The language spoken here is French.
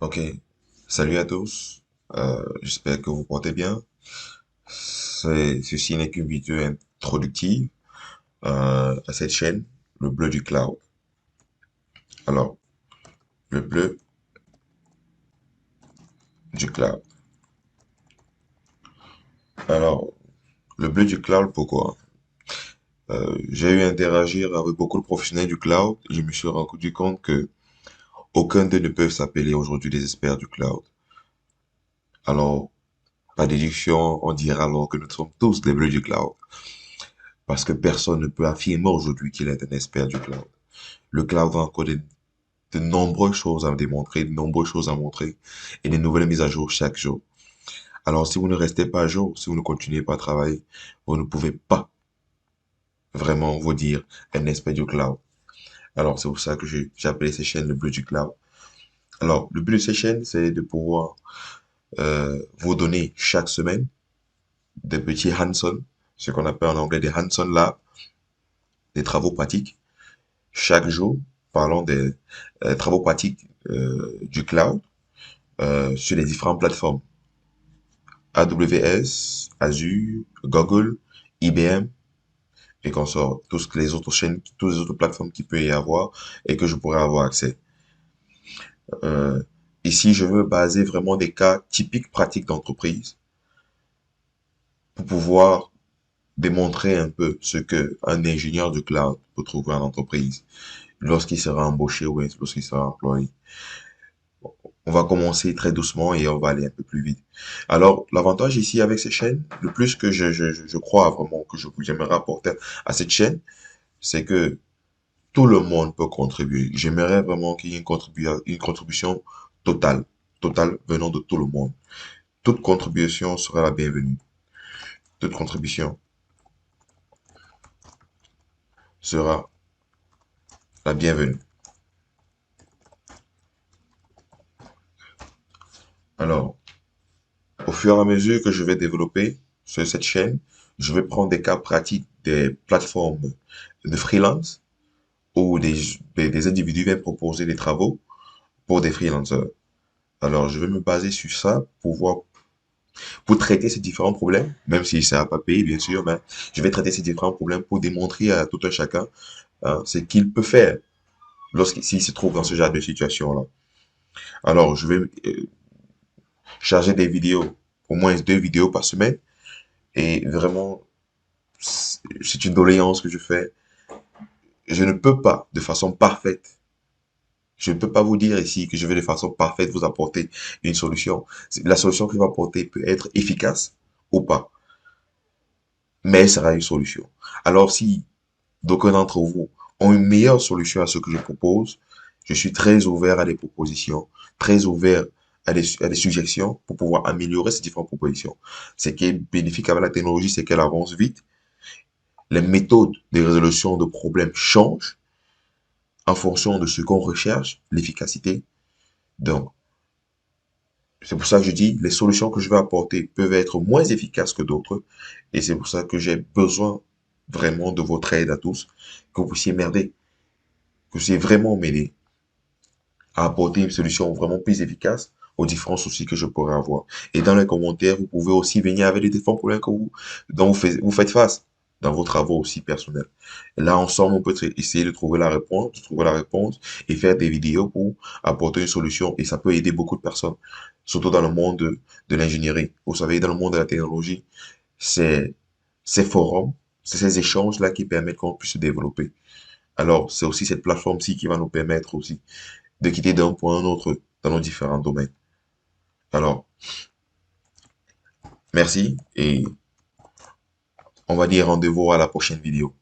Ok, salut à tous. J'espère que vous portez bien. Ceci n'est qu'une vidéo introductive à cette chaîne, le bleu du cloud. Alors, le bleu du cloud. Alors, le bleu du cloud, pourquoi? J'ai eu à interagir avec beaucoup de professionnels du cloud et je me suis rendu compte que aucun d'eux ne peut s'appeler aujourd'hui des experts du cloud. Alors, par déduction, on dira alors que nous sommes tous des bleus du cloud parce que personne ne peut affirmer aujourd'hui qu'il est un expert du cloud. Le cloud a encore de nombreuses choses à démontrer, de nombreuses choses à montrer et de nouvelles mises à jour chaque jour. Alors, si vous ne restez pas à jour, si vous ne continuez pas à travailler, vous ne pouvez pas vraiment vous dire un expert du cloud. Alors, c'est pour ça que j'ai appelé ces chaînes le bleu du cloud. Alors, le but de ces chaînes, c'est de pouvoir vous donner chaque semaine des petits hands-on, ce qu'on appelle en anglais des hands-on labs, des travaux pratiques. Chaque jour, parlons des travaux pratiques du cloud sur les différentes plateformes. AWS, Azure, Google, IBM et consorts, toutes les autres chaînes, toutes les autres plateformes qu'il peut y avoir et que je pourrais avoir accès. Euh, Ici, je veux baser vraiment des cas typiques pratiques d'entreprise pour pouvoir démontrer un peu ce que un ingénieur du cloud peut trouver en entreprise lorsqu'il sera embauché ou lorsqu'il sera employé. On va commencer très doucement et on va aller un peu plus vite. Alors, l'avantage ici avec ces chaînes, le plus que je crois vraiment que j'aimerais apporter à cette chaîne, c'est que tout le monde peut contribuer. J'aimerais vraiment qu'il y ait une contribution totale, totale venant de tout le monde. Toute contribution sera la bienvenue. Toute contribution sera la bienvenue. Alors, au fur et à mesure que je vais développer sur cette chaîne, je vais prendre des cas pratiques des plateformes de freelance où des individus viennent proposer des travaux pour des freelancers. Alors, je vais me baser sur ça pour traiter ces différents problèmes, même si ça n'a pas payé, bien sûr, mais je vais traiter ces différents problèmes pour démontrer à tout un chacun ce qu'il peut faire s'il se trouve dans ce genre de situation-là. Alors, je vais charger des vidéos, au moins 2 vidéos par semaine, et vraiment, c'est une doléance que je fais. Je ne peux pas, de façon parfaite, je ne peux pas vous dire ici que je vais de façon parfaite vous apporter une solution. La solution que je vais apporter peut être efficace ou pas, mais elle sera une solution. Alors si d'aucuns d'entre vous ont une meilleure solution à ce que je propose, je suis très ouvert à des propositions, très ouvert à des suggestions pour pouvoir améliorer ces différentes propositions. Ce qui est bénéfique avec la technologie, c'est qu'elle avance vite. Les méthodes de résolution de problèmes changent en fonction de ce qu'on recherche, l'efficacité. Donc, c'est pour ça que je dis, les solutions que je vais apporter peuvent être moins efficaces que d'autres. Et c'est pour ça que j'ai besoin vraiment de votre aide à tous, que vous puissiez m'aider, que vous puissiez vraiment m'aider à apporter une solution vraiment plus efficace aux différents soucis que je pourrais avoir. Et dans les commentaires, vous pouvez aussi venir avec les différents problèmes dont vous faites face dans vos travaux aussi personnels. Et là, ensemble, on peut essayer de trouver la réponse et faire des vidéos pour apporter une solution. Et ça peut aider beaucoup de personnes, surtout dans le monde de l'ingénierie. Vous savez, dans le monde de la technologie, c'est ces forums, c'est ces échanges-là qui permettent qu'on puisse se développer. Alors, c'est aussi cette plateforme-ci qui va nous permettre aussi de quitter d'un point à un autre dans nos différents domaines. Alors, merci et on va dire rendez-vous à la prochaine vidéo.